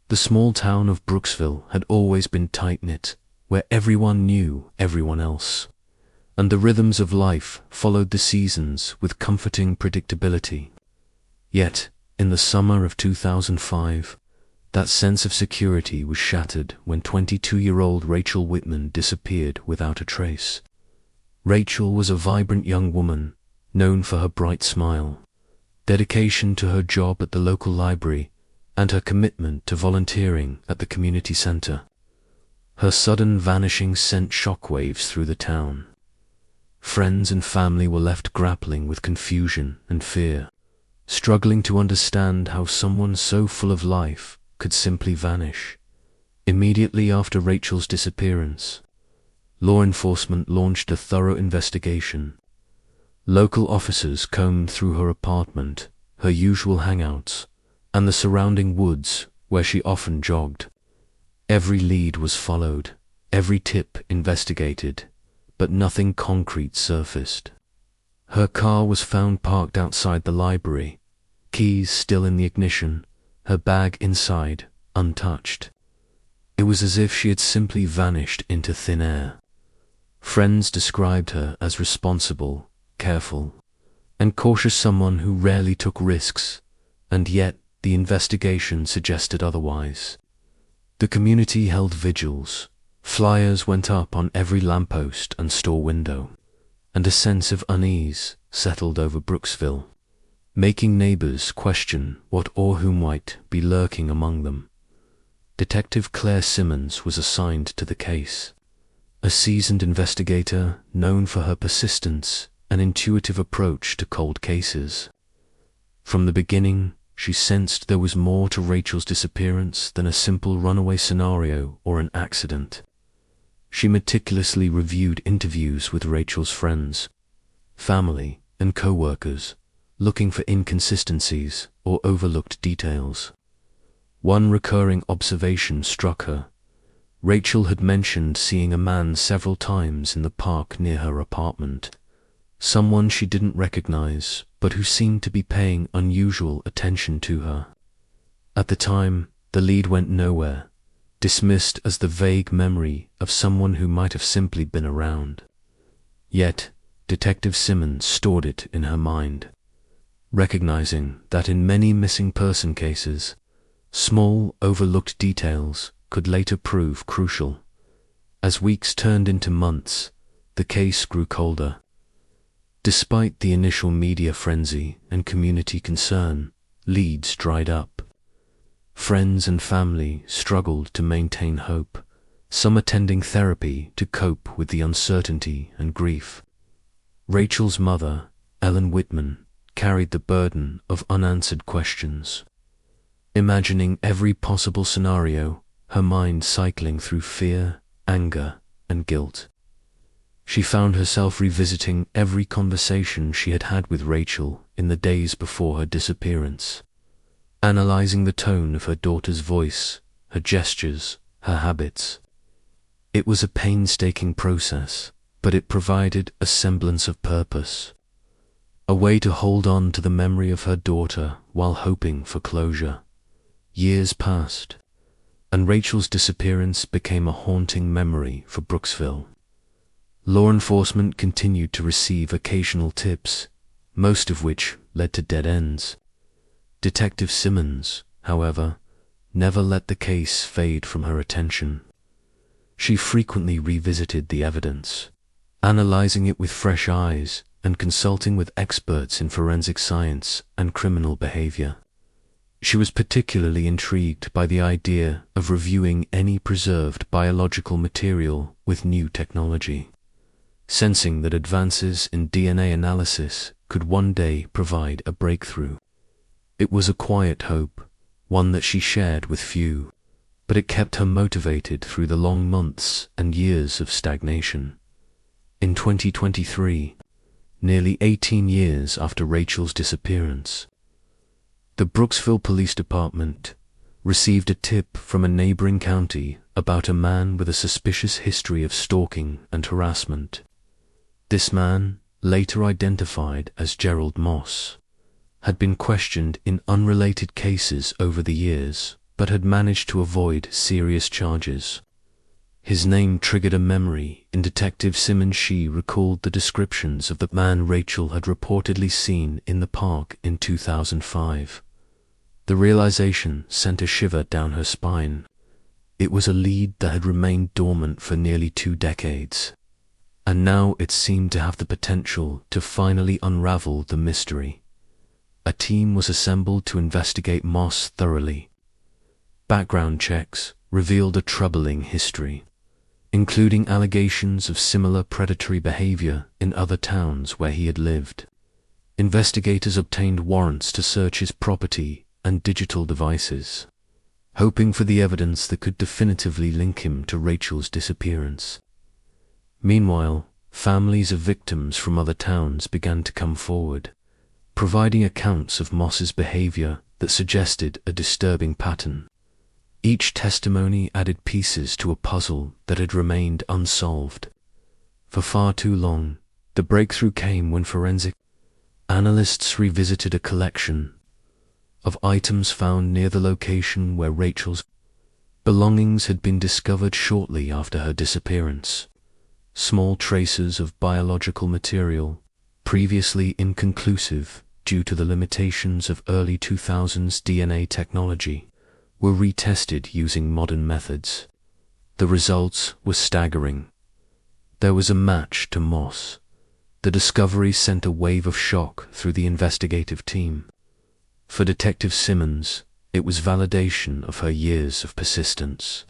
The small town of Brooksville had always been tight-knit, where everyone knew everyone else, and the rhythms of life followed the seasons with comforting predictability. Yet, in the summer of 2005, that sense of security was shattered when 22-year-old Rachel Whitman disappeared without a trace. Rachel was a vibrant young woman, known for her bright smile, dedication to her job at the local library, and her commitment to volunteering at the community center. Her sudden vanishing sent shockwaves through the town. Friends and family were left grappling with confusion and fear, struggling to understand how someone so full of life could simply vanish. Immediately after Rachel's disappearance, law enforcement launched a thorough investigation. Local officers combed through her apartment, her usual hangouts, and the surrounding woods where she often jogged. Every lead was followed, every tip investigated, but nothing concrete surfaced. Her car was found parked outside the library, keys still in the ignition, her bag inside, untouched. It was as if she had simply vanished into thin air. Friends described her as responsible, careful, and cautious, someone who rarely took risks, and yet the investigation suggested otherwise. The community held vigils, flyers went up on every lamppost and store window, and a sense of unease settled over Brooksville, making neighbors question what or who might be lurking among them. Detective Claire Simmons was assigned to the case, a seasoned investigator known for her persistence and intuitive approach to cold cases. From the beginning, she sensed there was more to Rachel's disappearance than a simple runaway scenario or an accident. She meticulously reviewed interviews with Rachel's friends, family, and co-workers, looking for inconsistencies or overlooked details. One recurring observation struck her. Rachel had mentioned seeing a man several times in the park near her apartment, someone she didn't recognize, but who seemed to be paying unusual attention to her. At the time, the lead went nowhere, dismissed as the vague memory of someone who might have simply been around. Yet, Detective Simmons stored it in her mind, recognizing that in many missing person cases, small, overlooked details could later prove crucial. As weeks turned into months, the case grew colder. Despite the initial media frenzy and community concern, leads dried up. Friends and family struggled to maintain hope, some attending therapy to cope with the uncertainty and grief. Rachel's mother, Ellen Whitman, carried the burden of unanswered questions, imagining every possible scenario, her mind cycling through fear, anger, and guilt. She found herself revisiting every conversation she had had with Rachel in the days before her disappearance, analyzing the tone of her daughter's voice, her gestures, her habits. It was a painstaking process, but it provided a semblance of purpose, a way to hold on to the memory of her daughter while hoping for closure. Years passed, and Rachel's disappearance became a haunting memory for Brooksville. Law enforcement continued to receive occasional tips, most of which led to dead ends. Detective Simmons, however, never let the case fade from her attention. She frequently revisited the evidence, analyzing it with fresh eyes and consulting with experts in forensic science and criminal behavior. She was particularly intrigued by the idea of reviewing any preserved biological material with new technology, sensing that advances in DNA analysis could one day provide a breakthrough. It was a quiet hope, one that she shared with few, but it kept her motivated through the long months and years of stagnation. In 2023, nearly 18 years after Rachel's disappearance, the Brooksville Police Department received a tip from a neighboring county about a man with a suspicious history of stalking and harassment. This man, later identified as Gerald Moss, had been questioned in unrelated cases over the years, but had managed to avoid serious charges. His name triggered a memory in Detective Simmons. She recalled the descriptions of the man Rachel had reportedly seen in the park in 2005. The realization sent a shiver down her spine. It was a lead that had remained dormant for nearly 2 decades, and now it seemed to have the potential to finally unravel the mystery. A team was assembled to investigate Moss thoroughly. Background checks revealed a troubling history, including allegations of similar predatory behavior in other towns where he had lived. Investigators obtained warrants to search his property and digital devices, hoping for the evidence that could definitively link him to Rachel's disappearance. Meanwhile, families of victims from other towns began to come forward, providing accounts of Moss's behavior that suggested a disturbing pattern. Each testimony added pieces to a puzzle that had remained unsolved. For far too long, the breakthrough came when forensic analysts revisited a collection of items found near the location where Rachel's belongings had been discovered shortly after her disappearance. Small traces of biological material, previously inconclusive due to the limitations of early 2000s DNA technology, were retested using modern methods. The results were staggering. There was a match to Moss. The discovery sent a wave of shock through the investigative team. For Detective Simmons, it was validation of her years of persistence,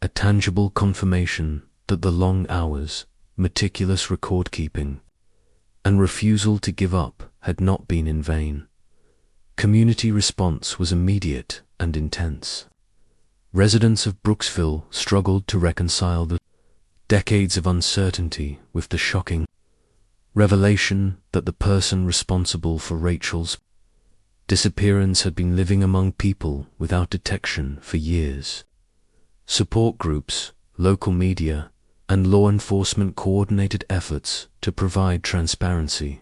a tangible confirmation that the long hours, meticulous record-keeping, and refusal to give up had not been in vain. Community response was immediate and intense. Residents of Brooksville struggled to reconcile the decades of uncertainty with the shocking revelation that the person responsible for Rachel's disappearance had been living among people without detection for years. Support groups, local media, and law enforcement coordinated efforts to provide transparency,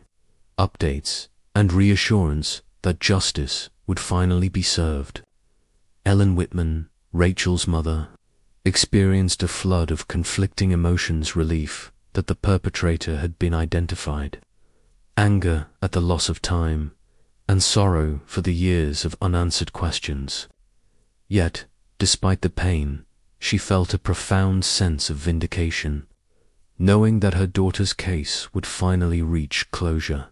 updates, and reassurance that justice would finally be served. Ellen Whitman, Rachel's mother, experienced a flood of conflicting emotions: relief that the perpetrator had been identified, anger at the loss of time, and sorrow for the years of unanswered questions. Yet, despite the pain, she felt a profound sense of vindication, knowing that her daughter's case would finally reach closure.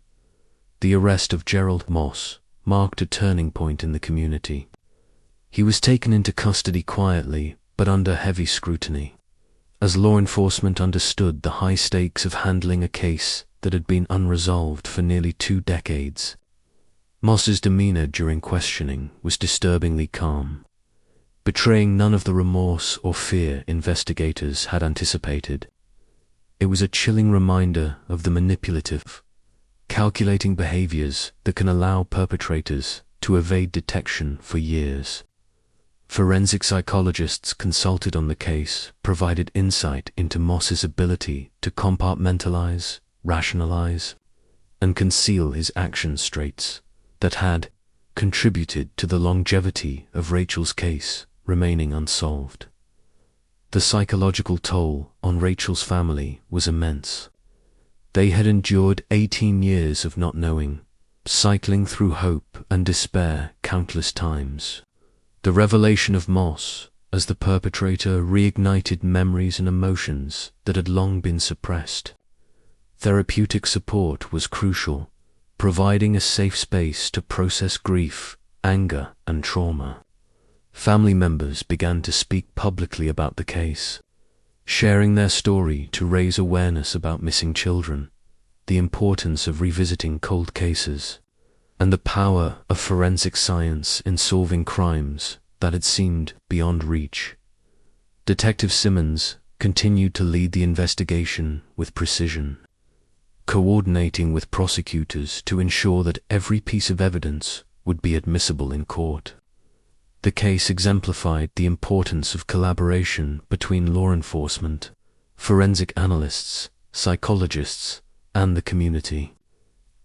The arrest of Gerald Moss marked a turning point in the community. He was taken into custody quietly but under heavy scrutiny, as law enforcement understood the high stakes of handling a case that had been unresolved for nearly 2 decades. Moss's demeanor during questioning was disturbingly calm, betraying none of the remorse or fear investigators had anticipated. It was a chilling reminder of the manipulative, calculating behaviors that can allow perpetrators to evade detection for years. Forensic psychologists consulted on the case provided insight into Moss's ability to compartmentalize, rationalize, and conceal his action traits that had contributed to the longevity of Rachel's case remaining unsolved. The psychological toll on Rachel's family was immense. They had endured 18 years of not knowing, cycling through hope and despair countless times. The revelation of Moss as the perpetrator reignited memories and emotions that had long been suppressed. Therapeutic support was crucial, providing a safe space to process grief, anger, and trauma. Family members began to speak publicly about the case, sharing their story to raise awareness about missing children, the importance of revisiting cold cases, and the power of forensic science in solving crimes that had seemed beyond reach. Detective Simmons continued to lead the investigation with precision, coordinating with prosecutors to ensure that every piece of evidence would be admissible in court. The case exemplified the importance of collaboration between law enforcement, forensic analysts, psychologists, and the community.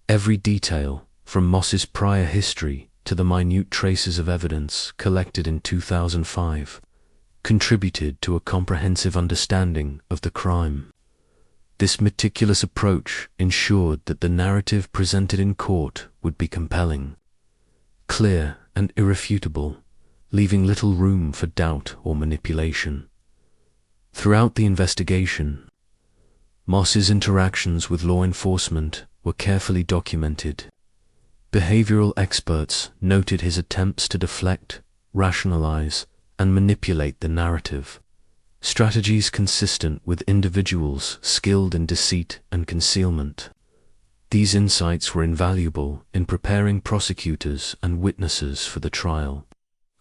Every detail, from Moss's prior history to the minute traces of evidence collected in 2005, contributed to a comprehensive understanding of the crime. This meticulous approach ensured that the narrative presented in court would be compelling, clear, and irrefutable, leaving little room for doubt or manipulation. Throughout the investigation, Moss's interactions with law enforcement were carefully documented. Behavioral experts noted his attempts to deflect, rationalize, and manipulate the narrative, strategies consistent with individuals skilled in deceit and concealment. These insights were invaluable in preparing prosecutors and witnesses for the trial,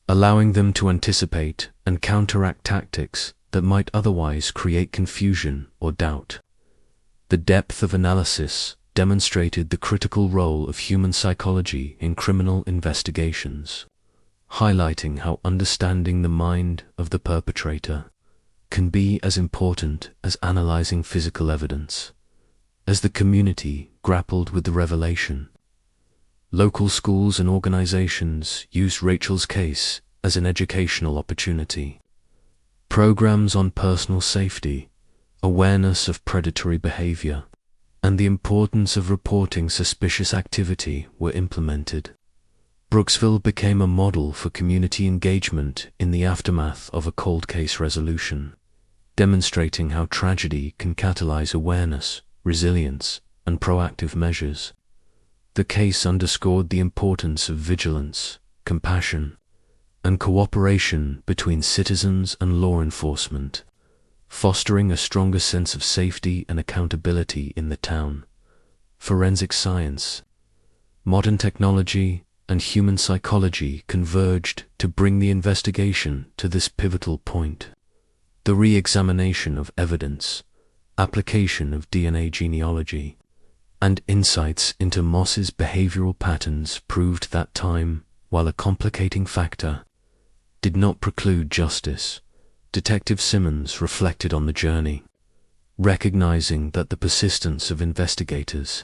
allowing them to anticipate and counteract tactics that might otherwise create confusion or doubt. The depth of analysis demonstrated the critical role of human psychology in criminal investigations, highlighting how understanding the mind of the perpetrator can be as important as analyzing physical evidence. As the community grappled with the revelation, local schools and organizations used Rachel's case as an educational opportunity. Programs on personal safety, awareness of predatory behavior, and the importance of reporting suspicious activity were implemented. Brooksville became a model for community engagement in the aftermath of a cold case resolution, demonstrating how tragedy can catalyze awareness, resilience, and proactive measures. The case underscored the importance of vigilance, compassion, and cooperation between citizens and law enforcement, fostering a stronger sense of safety and accountability in the town. Forensic science, modern technology, and human psychology converged to bring the investigation to this pivotal point. The re-examination of evidence, application of DNA genealogy, and insights into Moss's behavioral patterns proved that time, while a complicating factor, did not preclude justice. Detective Simmons reflected on the journey, recognizing that the persistence of investigators,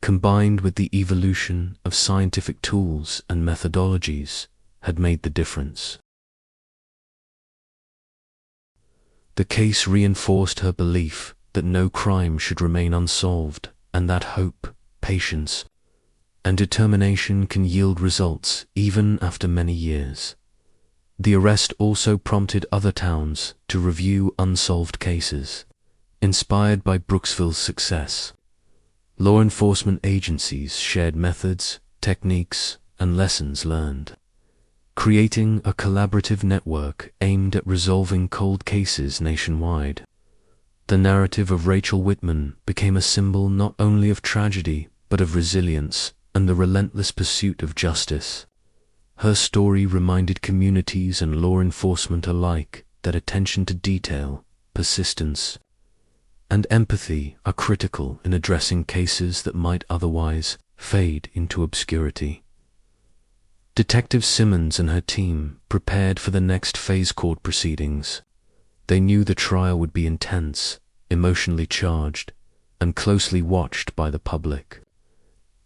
combined with the evolution of scientific tools and methodologies, had made the difference. The case reinforced her belief that no crime should remain unsolved, and that hope, patience, and determination can yield results even after many years. The arrest also prompted other towns to review unsolved cases. Inspired by Brooksville's success, law enforcement agencies shared methods, techniques, and lessons learned, creating a collaborative network aimed at resolving cold cases nationwide. The narrative of Rachel Whitman became a symbol not only of tragedy but of resilience and the relentless pursuit of justice. Her story reminded communities and law enforcement alike that attention to detail, persistence, and empathy are critical in addressing cases that might otherwise fade into obscurity. Detective Simmons and her team prepared for the next phase court proceedings. They knew the trial would be intense, emotionally charged, and closely watched by the public.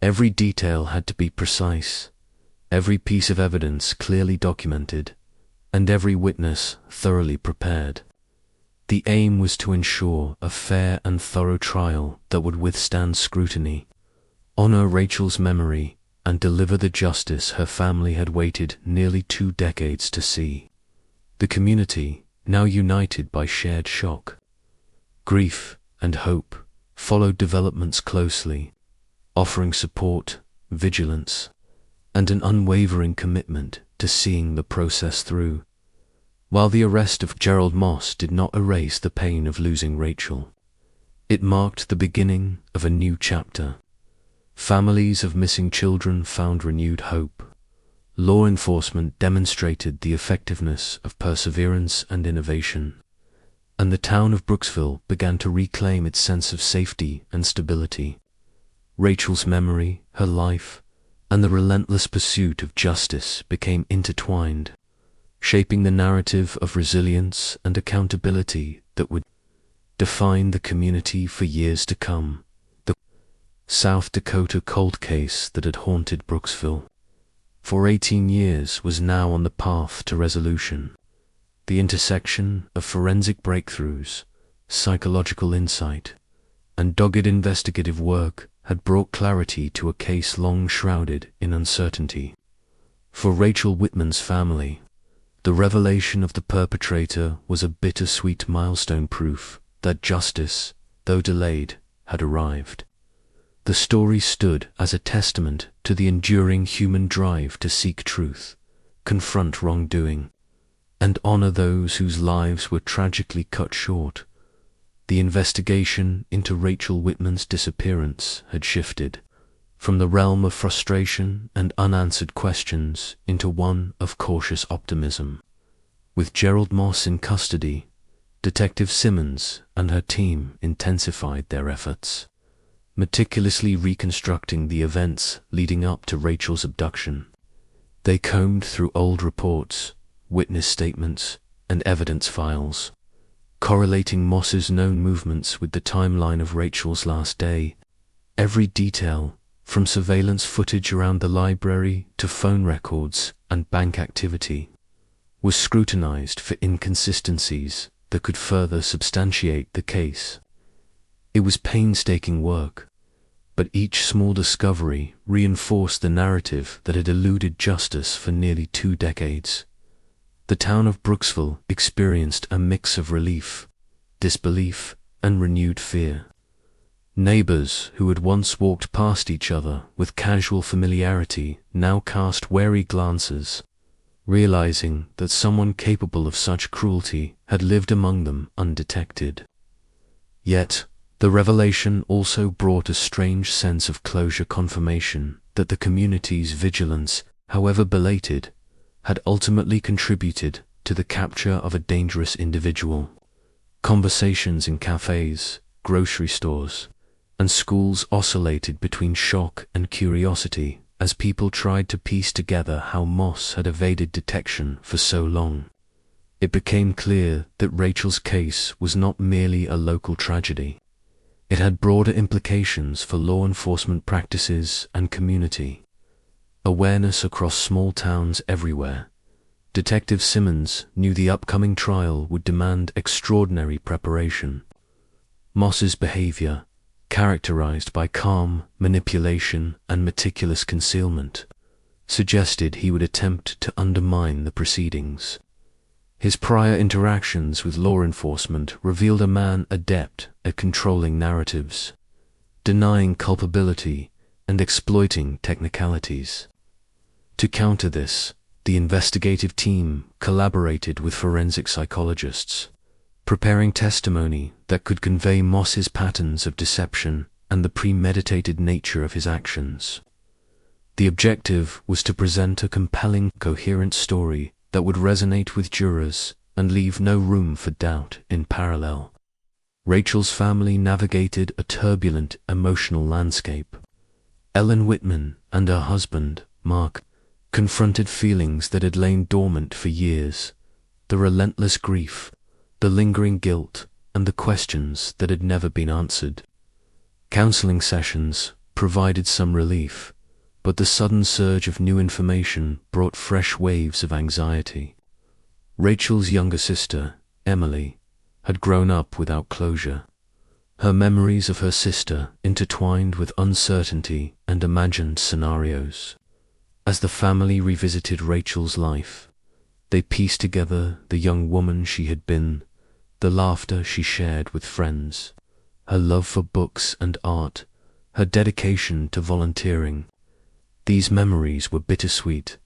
Every detail had to be precise, every piece of evidence clearly documented, and every witness thoroughly prepared. The aim was to ensure a fair and thorough trial that would withstand scrutiny, honor Rachel's memory, and deliver the justice her family had waited nearly 2 decades to see. The community, now united by shared shock, grief, and hope, followed developments closely, offering support, vigilance, and an unwavering commitment to seeing the process through. While the arrest of Gerald Moss did not erase the pain of losing Rachel, it marked the beginning of a new chapter. Families of missing children found renewed hope. Law enforcement demonstrated the effectiveness of perseverance and innovation, and the town of Brooksville began to reclaim its sense of safety and stability. Rachel's memory, her life, and the relentless pursuit of justice became intertwined, shaping the narrative of resilience and accountability that would define the community for years to come. The South Dakota cold case that had haunted Brooksville, for 18 years, was now on the path to resolution. The intersection of forensic breakthroughs, psychological insight, and dogged investigative work had brought clarity to a case long shrouded in uncertainty. For Rachel Whitman's family, the revelation of the perpetrator was a bittersweet milestone, proof that justice, though delayed, had arrived. The story stood as a testament to the enduring human drive to seek truth, confront wrongdoing, and honor those whose lives were tragically cut short. The investigation into Rachel Whitman's disappearance had shifted from the realm of frustration and unanswered questions into one of cautious optimism. With Gerald Moss in custody, Detective Simmons and her team intensified their efforts, meticulously reconstructing the events leading up to Rachel's abduction. They combed through old reports, witness statements, and evidence files, correlating Moss's known movements with the timeline of Rachel's last day. Every detail, from surveillance footage around the library to phone records and bank activity, was scrutinized for inconsistencies that could further substantiate the case. It was painstaking work, but each small discovery reinforced the narrative that had eluded justice for nearly 2 decades. The town of Brooksville experienced a mix of relief, disbelief, and renewed fear. Neighbors who had once walked past each other with casual familiarity now cast wary glances, realizing that someone capable of such cruelty had lived among them undetected. Yet, the revelation also brought a strange sense of closure, confirmation that the community's vigilance, however belated, had ultimately contributed to the capture of a dangerous individual. Conversations in cafes, grocery stores, and schools oscillated between shock and curiosity as people tried to piece together how Moss had evaded detection for so long. It became clear that Rachel's case was not merely a local tragedy. It had broader implications for law enforcement practices and community awareness across small towns everywhere. Detective Simmons knew the upcoming trial would demand extraordinary preparation. Moss's behavior, characterized by calm manipulation and meticulous concealment, suggested he would attempt to undermine the proceedings. His prior interactions with law enforcement revealed a man adept at controlling narratives, denying culpability, and exploiting technicalities. To counter this, the investigative team collaborated with forensic psychologists, preparing testimony that could convey Moss's patterns of deception and the premeditated nature of his actions. The objective was to present a compelling, coherent story that would resonate with jurors and leave no room for doubt. In parallel, Rachel's family navigated a turbulent emotional landscape. Ellen Whitman and her husband, Mark, confronted feelings that had lain dormant for years, the relentless grief, the lingering guilt, and the questions that had never been answered. Counseling sessions provided some relief, but the sudden surge of new information brought fresh waves of anxiety. Rachel's younger sister, Emily, had grown up without closure. Her memories of her sister intertwined with uncertainty and imagined scenarios. As the family revisited Rachel's life, they pieced together the young woman she had been, the laughter she shared with friends, her love for books and art, her dedication to volunteering. These memories were bittersweet,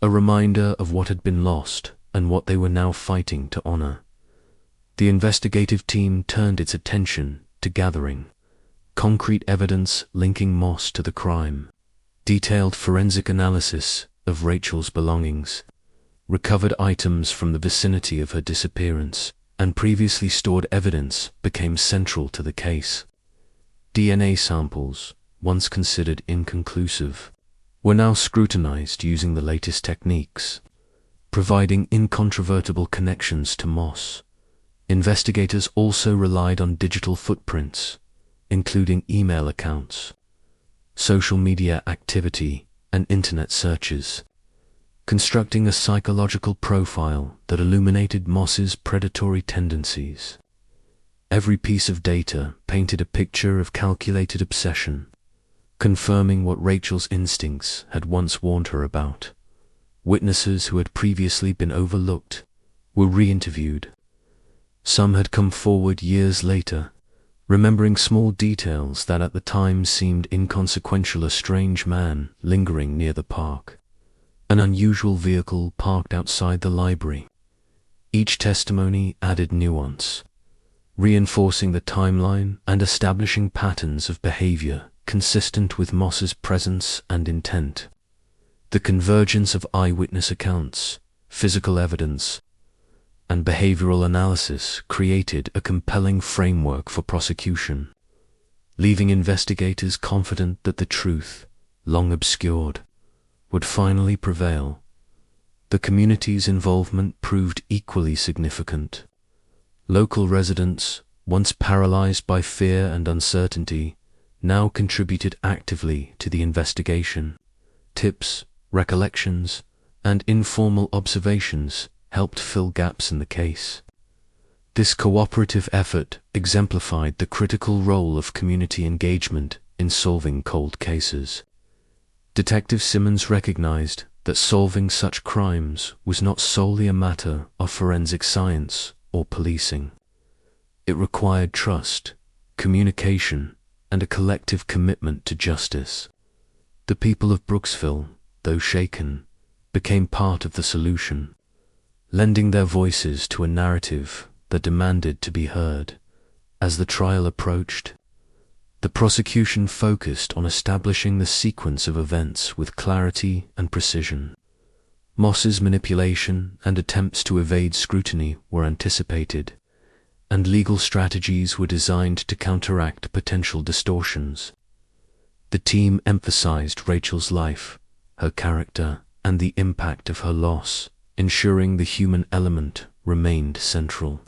a reminder of what had been lost and what they were now fighting to honor. The investigative team turned its attention to gathering concrete evidence linking Moss to the crime. Detailed forensic analysis of Rachel's belongings, recovered items from the vicinity of her disappearance, and previously stored evidence became central to the case. DNA samples, once considered inconclusive, were now scrutinized using the latest techniques, providing incontrovertible connections to Moss. Investigators also relied on digital footprints, including email accounts, social media activity, and internet searches, constructing a psychological profile that illuminated Moss's predatory tendencies. Every piece of data painted a picture of calculated obsession, confirming what Rachel's instincts had once warned her about. Witnesses who had previously been overlooked were re-interviewed. Some had come forward years later, remembering small details that at the time seemed inconsequential: a strange man lingering near the park, an unusual vehicle parked outside the library. Each testimony added nuance, reinforcing the timeline and establishing patterns of behavior consistent with Moss's presence and intent. The convergence of eyewitness accounts, physical evidence, and behavioral analysis created a compelling framework for prosecution, leaving investigators confident that the truth, long obscured, would finally prevail. The community's involvement proved equally significant. Local residents, once paralyzed by fear and uncertainty, now contributed actively to the investigation. Tips, recollections, and informal observations helped fill gaps in the case. This cooperative effort exemplified the critical role of community engagement in solving cold cases. Detective Simmons recognized that solving such crimes was not solely a matter of forensic science or policing. It required trust, communication, and a collective commitment to justice. The people of Brooksville, though shaken, became part of the solution, lending their voices to a narrative that demanded to be heard. As the trial approached, the prosecution focused on establishing the sequence of events with clarity and precision. Moss's manipulation and attempts to evade scrutiny were anticipated, and legal strategies were designed to counteract potential distortions. The team emphasized Rachel's life, her character, and the impact of her loss, ensuring the human element remained central.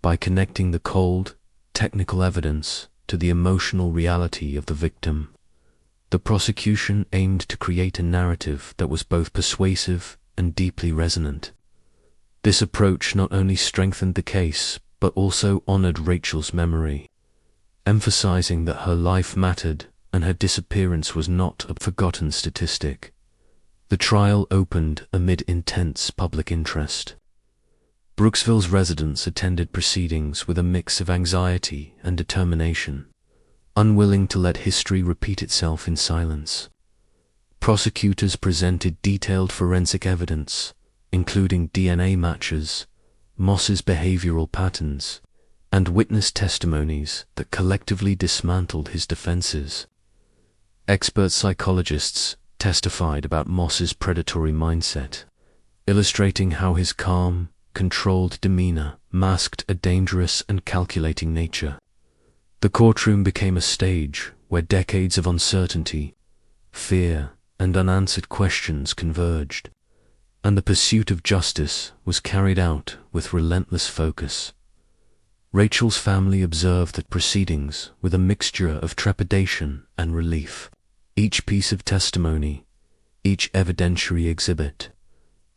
By connecting the cold, technical evidence to the emotional reality of the victim, the prosecution aimed to create a narrative that was both persuasive and deeply resonant. This approach not only strengthened the case, but also honored Rachel's memory, emphasizing that her life mattered and her disappearance was not a forgotten statistic. The trial opened amid intense public interest. Brooksville's residents attended proceedings with a mix of anxiety and determination, unwilling to let history repeat itself in silence. Prosecutors presented detailed forensic evidence, including DNA matches, Moss's behavioral patterns, and witness testimonies that collectively dismantled his defenses. Expert psychologists testified about Moss's predatory mindset, illustrating how his calm, controlled demeanor masked a dangerous and calculating nature. The courtroom became a stage where decades of uncertainty, fear, and unanswered questions converged, and the pursuit of justice was carried out with relentless focus. Rachel's family observed the proceedings with a mixture of trepidation and relief. Each piece of testimony, each evidentiary exhibit,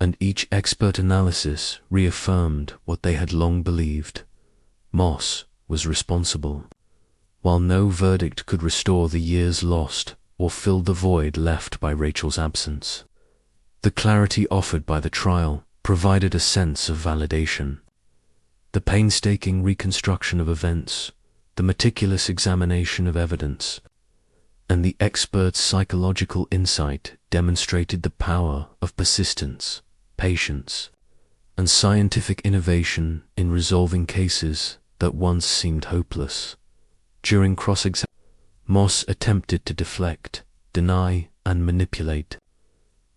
and each expert analysis reaffirmed what they had long believed: Moss was responsible, while no verdict could restore the years lost or fill the void left by Rachel's absence. The clarity offered by the trial provided a sense of validation. The painstaking reconstruction of events, the meticulous examination of evidence, and the expert's psychological insight demonstrated the power of persistence, patience, and scientific innovation in resolving cases that once seemed hopeless. During cross-examination, Moss attempted to deflect, deny, and manipulate,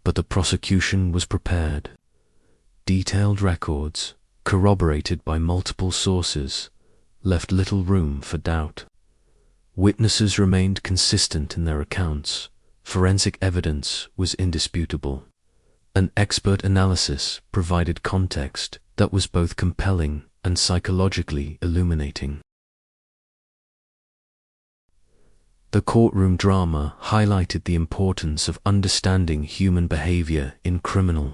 but the prosecution was prepared. Detailed records, corroborated by multiple sources, left little room for doubt. Witnesses remained consistent in their accounts. Forensic evidence was indisputable. An expert analysis provided context that was both compelling and psychologically illuminating. The courtroom drama highlighted the importance of understanding human behavior in criminal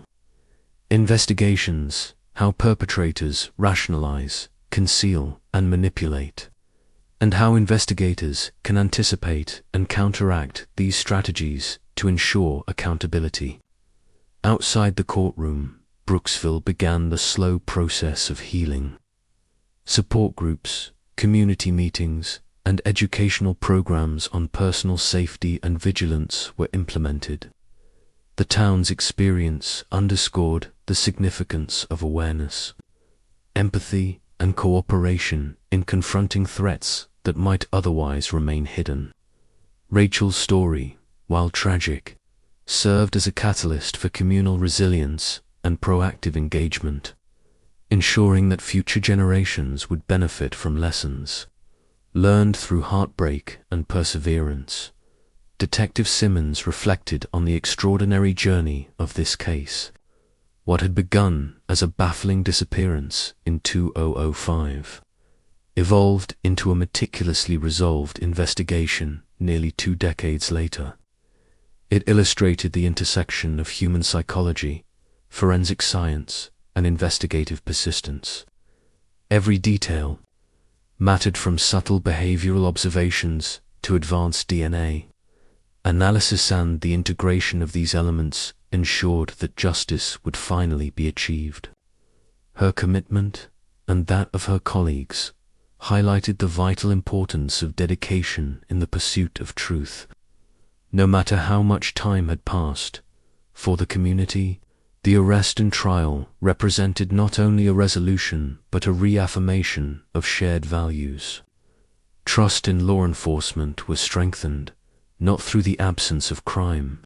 investigations, how perpetrators rationalize, conceal, and manipulate, and how investigators can anticipate and counteract these strategies to ensure accountability. Outside the courtroom, Brooksville began the slow process of healing. Support groups, community meetings, and educational programs on personal safety and vigilance were implemented. The town's experience underscored the significance of awareness, empathy, and cooperation in confronting threats that might otherwise remain hidden. Rachel's story, while tragic, served as a catalyst for communal resilience and proactive engagement, ensuring that future generations would benefit from lessons learned through heartbreak and perseverance. Detective Simmons reflected on the extraordinary journey of this case. What had begun as a baffling disappearance in 2005 evolved into a meticulously resolved investigation nearly 2 decades later. It illustrated the intersection of human psychology, forensic science, and investigative persistence. Every detail mattered, from subtle behavioral observations to advanced DNA analysis, and the integration of these elements ensured that justice would finally be achieved. Her commitment, and that of her colleagues, highlighted the vital importance of dedication in the pursuit of truth. No matter how much time had passed, for the community, the arrest and trial represented not only a resolution but a reaffirmation of shared values. Trust in law enforcement was strengthened, not through the absence of crime,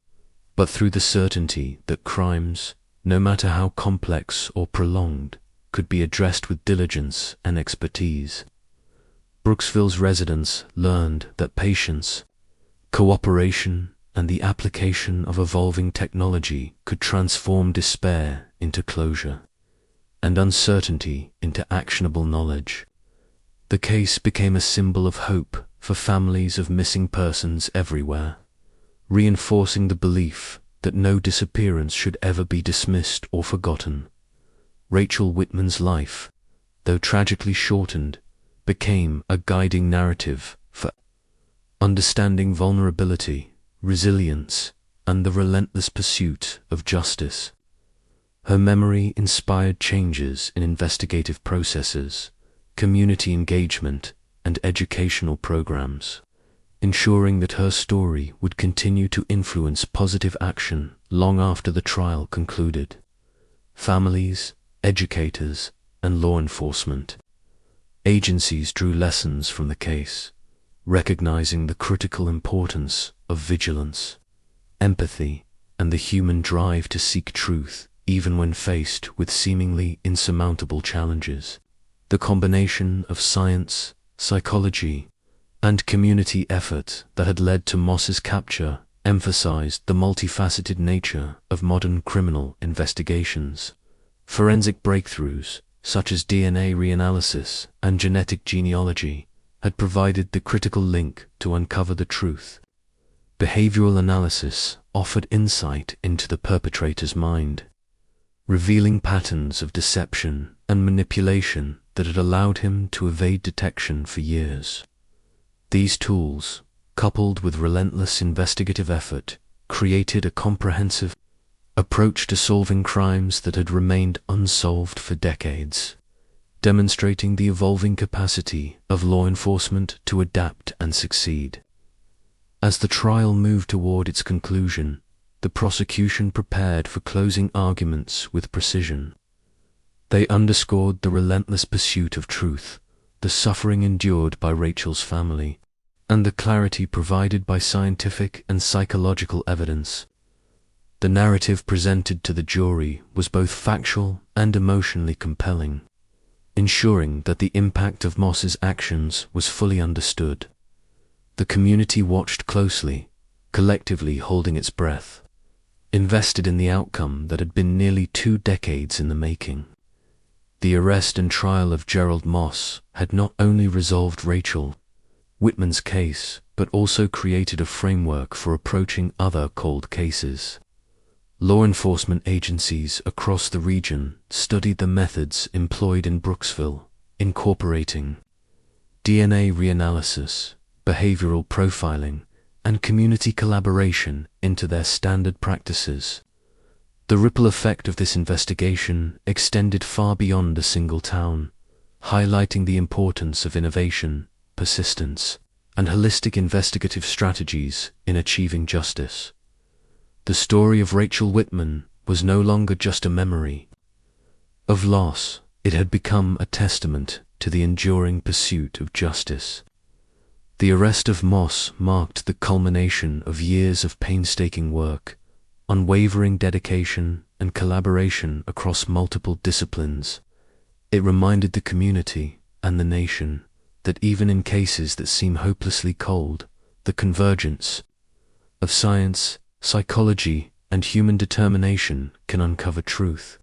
but through the certainty that crimes, no matter how complex or prolonged, could be addressed with diligence and expertise. Brooksville's residents learned that patience, cooperation, and the application of evolving technology could transform despair into closure, and uncertainty into actionable knowledge. The case became a symbol of hope for families of missing persons everywhere, reinforcing the belief that no disappearance should ever be dismissed or forgotten. Rachel Whitman's life, though tragically shortened, became a guiding narrative for understanding vulnerability, resilience, and the relentless pursuit of justice. Her memory inspired changes in investigative processes, community engagement, and educational programs, ensuring that her story would continue to influence positive action long after the trial concluded. Families, educators, and law enforcement agencies drew lessons from the case, recognizing the critical importance of vigilance, empathy, and the human drive to seek truth even when faced with seemingly insurmountable challenges. The combination of science, psychology, and community effort that had led to Moss's capture emphasized the multifaceted nature of modern criminal investigations. Forensic breakthroughs, such as DNA reanalysis and genetic genealogy, had provided the critical link to uncover the truth. Behavioral analysis offered insight into the perpetrator's mind, revealing patterns of deception and manipulation that had allowed him to evade detection for years. These tools, coupled with relentless investigative effort, created a comprehensive approach to solving crimes that had remained unsolved for decades, demonstrating the evolving capacity of law enforcement to adapt and succeed. As the trial moved toward its conclusion, the prosecution prepared for closing arguments with precision. They underscored the relentless pursuit of truth, the suffering endured by Rachel's family, and the clarity provided by scientific and psychological evidence. The narrative presented to the jury was both factual and emotionally compelling, ensuring that the impact of Moss's actions was fully understood. The community watched closely, collectively holding its breath, invested in the outcome that had been nearly 2 decades in the making. The arrest and trial of Gerald Moss had not only resolved Rachel Whitman's case, but also created a framework for approaching other cold cases. Law enforcement agencies across the region studied the methods employed in Brooksville, incorporating DNA reanalysis, behavioral profiling, and community collaboration into their standard practices. The ripple effect of this investigation extended far beyond a single town, highlighting the importance of innovation, persistence, and holistic investigative strategies in achieving justice. The story of Rachel Whitman was no longer just a memory of loss. It had become a testament to the enduring pursuit of justice. The arrest of Moss marked the culmination of years of painstaking work, unwavering dedication, and collaboration across multiple disciplines. It reminded the community and the nation that even in cases that seem hopelessly cold, the convergence of science, psychology, and human determination can uncover truth,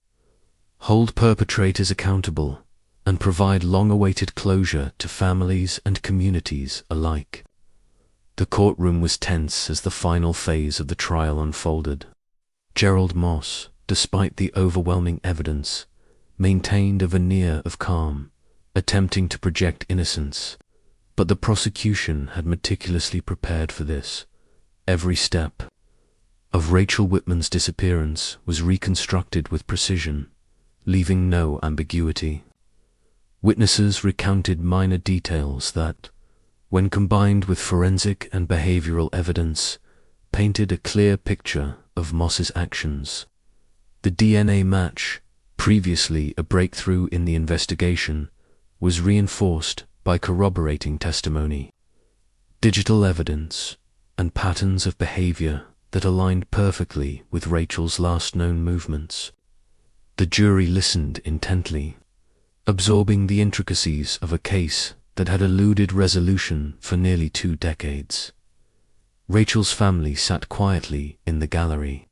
hold perpetrators accountable, and provide long-awaited closure to families and communities alike. The courtroom was tense as the final phase of the trial unfolded. Gerald Moss, despite the overwhelming evidence, maintained a veneer of calm, attempting to project innocence, but the prosecution had meticulously prepared for this. Every step of Rachel Whitman's disappearance was reconstructed with precision, leaving no ambiguity. Witnesses recounted minor details that, when combined with forensic and behavioral evidence, painted a clear picture of Moss's actions. The DNA match, previously a breakthrough in the investigation, was reinforced by corroborating testimony, digital evidence, and patterns of behavior that aligned perfectly with Rachel's last known movements. The jury listened intently, absorbing the intricacies of a case that had eluded resolution for nearly 2 decades. Rachel's family sat quietly in the gallery,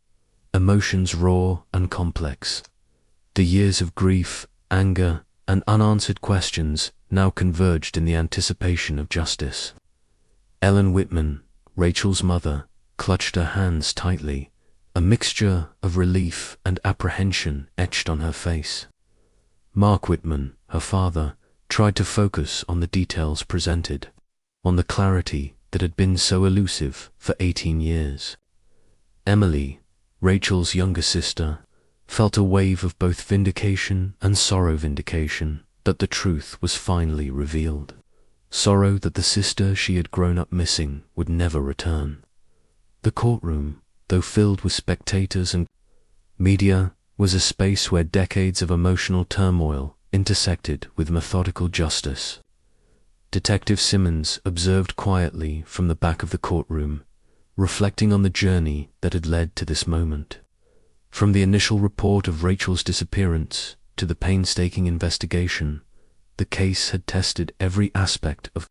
emotions raw and complex. The years of grief, anger, and unanswered questions now converged in the anticipation of justice. Ellen Whitman, Rachel's mother, clutched her hands tightly, a mixture of relief and apprehension etched on her face. Mark Whitman, her father, tried to focus on the details presented, on the clarity that had been so elusive for 18 years. Emily, Rachel's younger sister, felt a wave of both vindication and sorrow-vindication that the truth was finally revealed. Sorrow that the sister she had grown up missing would never return. The courtroom, though filled with spectators and media, was a space where decades of emotional turmoil intersected with methodical justice. Detective Simmons observed quietly from the back of the courtroom, reflecting on the journey that had led to this moment. From the initial report of Rachel's disappearance to the painstaking investigation, the case had tested every aspect of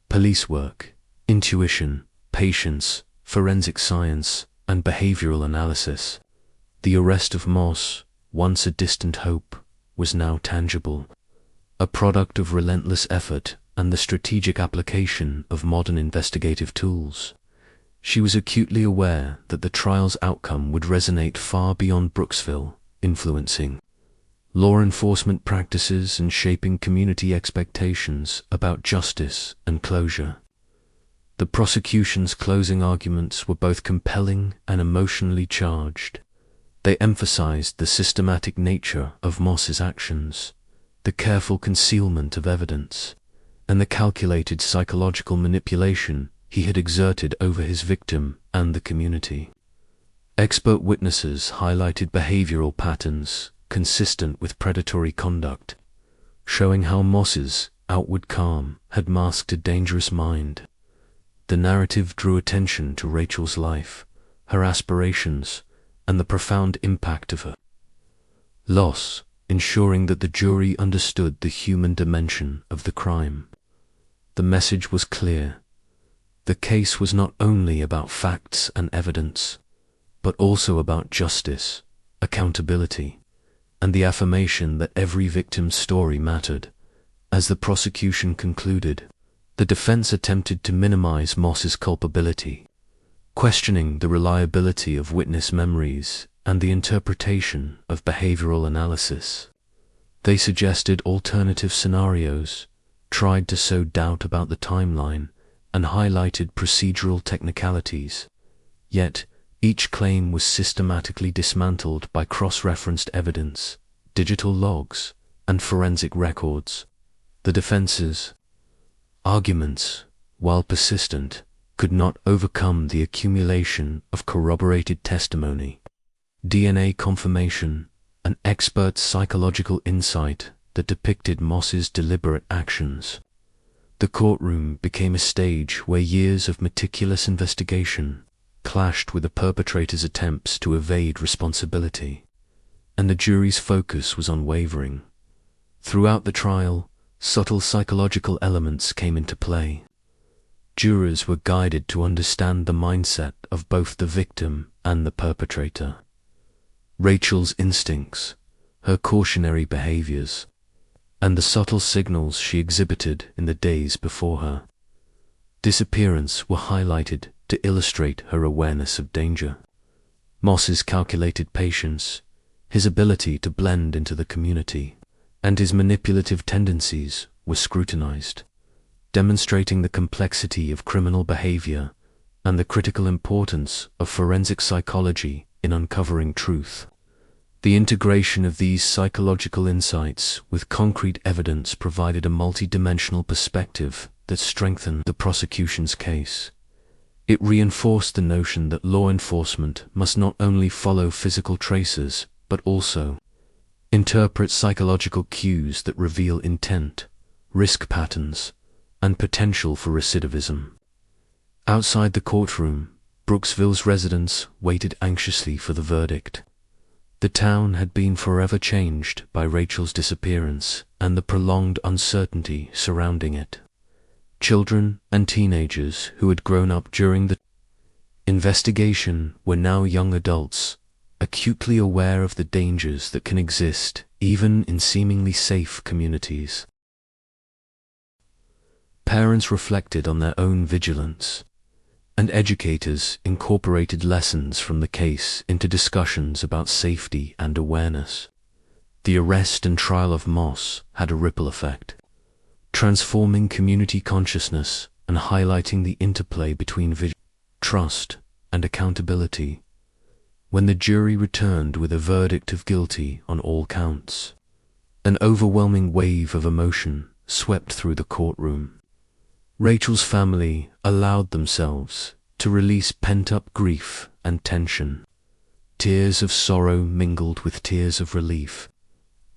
police work, intuition, patience, forensic science, and behavioral analysis. The arrest of Moss, once a distant hope, was now tangible, a product of relentless effort and the strategic application of modern investigative tools. She was acutely aware that the trial's outcome would resonate far beyond Brooksville, influencing law enforcement practices and shaping community expectations about justice and closure. The prosecution's closing arguments were both compelling and emotionally charged. They emphasized the systematic nature of Moss's actions, the careful concealment of evidence, and the calculated psychological manipulation he had exerted over his victim and the community. Expert witnesses highlighted behavioral patterns consistent with predatory conduct, showing how Moss's outward calm had masked a dangerous mind. The narrative drew attention to Rachel's life, her aspirations, and the profound impact of her loss, ensuring that the jury understood the human dimension of the crime. The message was clear. The case was not only about facts and evidence, but also about justice, accountability, and the affirmation that every victim's story mattered. As the prosecution concluded, The defense attempted to minimize Moss's culpability, questioning the reliability of witness memories and the interpretation of behavioral analysis. They suggested alternative scenarios, tried to sow doubt about the timeline, and highlighted procedural technicalities. Yet, each claim was systematically dismantled by cross-referenced evidence, digital logs, and forensic records. The defense's arguments, while persistent, could not overcome the accumulation of corroborated testimony, DNA confirmation, and expert psychological insight that depicted Moss's deliberate actions. The courtroom became a stage where years of meticulous investigation clashed with the perpetrator's attempts to evade responsibility, and the jury's focus was unwavering. Throughout the trial, subtle psychological elements came into play. Jurors were guided to understand the mindset of both the victim and the perpetrator. Rachel's instincts, her cautionary behaviors, and the subtle signals she exhibited in the days before her disappearance were highlighted to illustrate her awareness of danger. Moss's calculated patience, his ability to blend into the community, and his manipulative tendencies were scrutinized, demonstrating the complexity of criminal behavior and the critical importance of forensic psychology in uncovering truth. The integration of these psychological insights with concrete evidence provided a multi-dimensional perspective that strengthened the prosecution's case. It reinforced the notion that law enforcement must not only follow physical traces, but also interpret psychological cues that reveal intent, risk patterns, and potential for recidivism. Outside the courtroom, Brooksville's residents waited anxiously for the verdict. The town had been forever changed by Rachel's disappearance and the prolonged uncertainty surrounding it. Children and teenagers who had grown up during the investigation were now young adults, acutely aware of the dangers that can exist even in seemingly safe communities. Parents reflected on their own vigilance, and educators incorporated lessons from the case into discussions about safety and awareness. The arrest and trial of Moss had a ripple effect, transforming community consciousness and highlighting the interplay between trust and accountability. When the jury returned with a verdict of guilty on all counts, an overwhelming wave of emotion swept through the courtroom. Rachel's family allowed themselves to release pent-up grief and tension. Tears of sorrow mingled with tears of relief.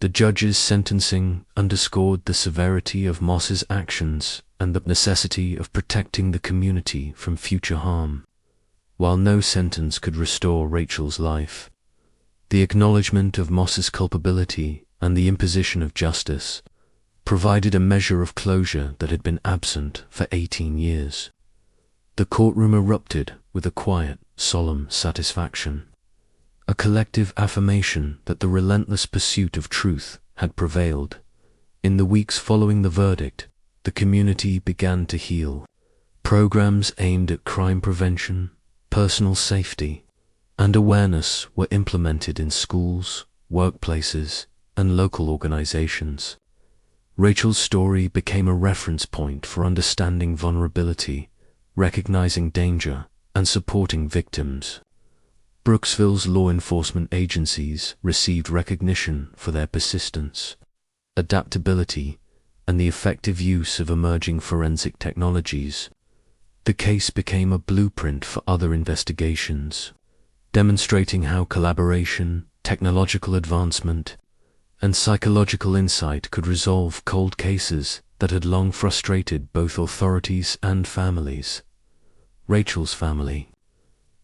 The judge's sentencing underscored the severity of Moss's actions and the necessity of protecting the community from future harm. While no sentence could restore Rachel's life, the acknowledgement of Moss's culpability and the imposition of justice provided a measure of closure that had been absent for 18 years. The courtroom erupted with a quiet, solemn satisfaction, a collective affirmation that the relentless pursuit of truth had prevailed. In the weeks following the verdict, the community began to heal. Programs aimed at crime prevention, personal safety, and awareness were implemented in schools, workplaces, and local organizations. Rachel's story became a reference point for understanding vulnerability, recognizing danger, and supporting victims. Brooksville's law enforcement agencies received recognition for their persistence, adaptability, and the effective use of emerging forensic technologies. The case became a blueprint for other investigations, demonstrating how collaboration, technological advancement, and psychological insight could resolve cold cases that had long frustrated both authorities and families. Rachel's family,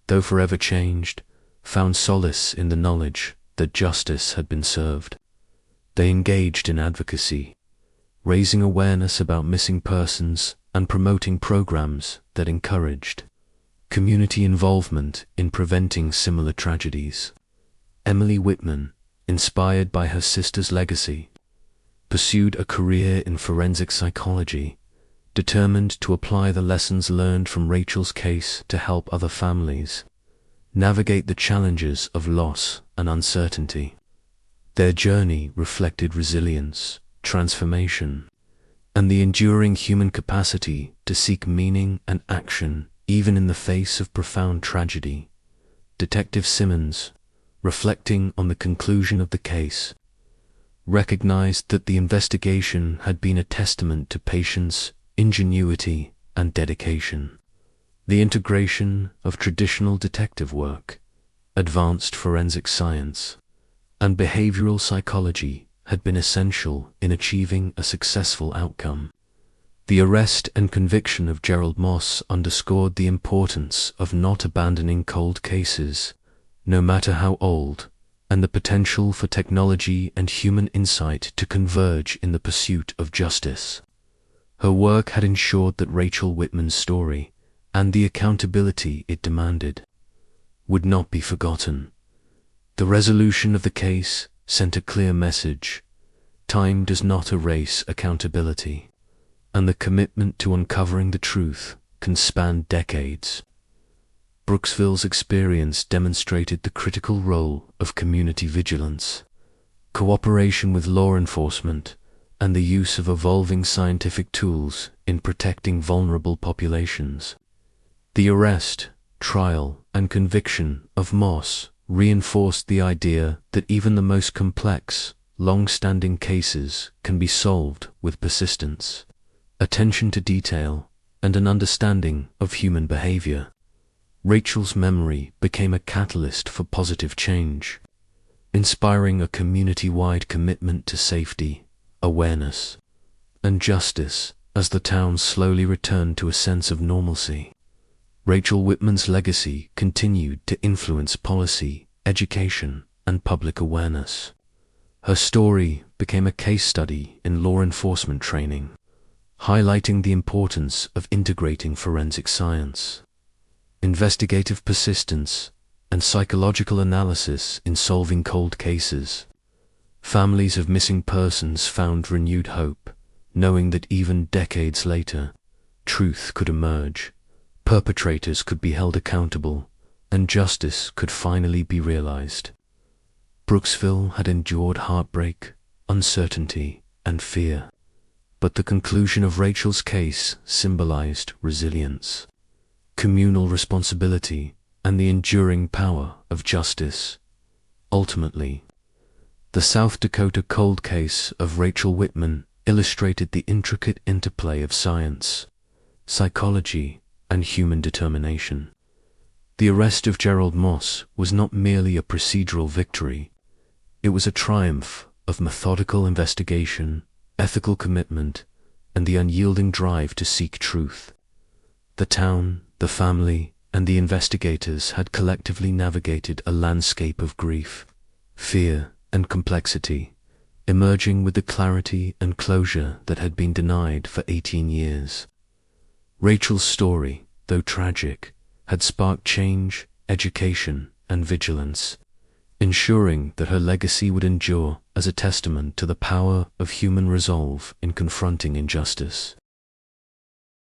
though forever changed, found solace in the knowledge that justice had been served. They engaged in advocacy, raising awareness about missing persons and promoting programs that encouraged community involvement in preventing similar tragedies. Emily Whitman, inspired by her sister's legacy, pursued a career in forensic psychology, determined to apply the lessons learned from Rachel's case to help other families navigate the challenges of loss and uncertainty. Their journey reflected resilience, transformation, and the enduring human capacity to seek meaning and action even in the face of profound tragedy. Detective Simmons, reflecting on the conclusion of the case, recognized that the investigation had been a testament to patience, ingenuity, and dedication. The integration of traditional detective work, advanced forensic science, and behavioral psychology had been essential in achieving a successful outcome. The arrest and conviction of Gerald Moss underscored the importance of not abandoning cold cases, no matter how old, and the potential for technology and human insight to converge in the pursuit of justice. Her work had ensured that Rachel Whitman's story, and the accountability it demanded, would not be forgotten. The resolution of the case sent a clear message: time does not erase accountability, and the commitment to uncovering the truth can span decades. Brooksville's experience demonstrated the critical role of community vigilance, cooperation with law enforcement, and the use of evolving scientific tools in protecting vulnerable populations. The arrest, trial, and conviction of Moss reinforced the idea that even the most complex, long-standing cases can be solved with persistence, attention to detail, and an understanding of human behavior. Rachel's memory became a catalyst for positive change, inspiring a community-wide commitment to safety, awareness, and justice as the town slowly returned to a sense of normalcy. Rachel Whitman's legacy continued to influence policy, education, and public awareness. Her story became a case study in law enforcement training, highlighting the importance of integrating forensic science, investigative persistence, and psychological analysis in solving cold cases. Families of missing persons found renewed hope, knowing that even decades later, truth could emerge, perpetrators could be held accountable, and justice could finally be realized. Brooksville had endured heartbreak, uncertainty, and fear, but the conclusion of Rachel's case symbolized resilience, communal responsibility, and the enduring power of justice. Ultimately, the South Dakota cold case of Rachel Whitman illustrated the intricate interplay of science, psychology, and human determination. The arrest of Gerald Moss was not merely a procedural victory, it was a triumph of methodical investigation, ethical commitment, and the unyielding drive to seek truth. The town, the family, and the investigators had collectively navigated a landscape of grief, fear, and complexity, emerging with the clarity and closure that had been denied for 18 years. Rachel's story, though tragic, had sparked change, education, and vigilance, ensuring that her legacy would endure as a testament to the power of human resolve in confronting injustice.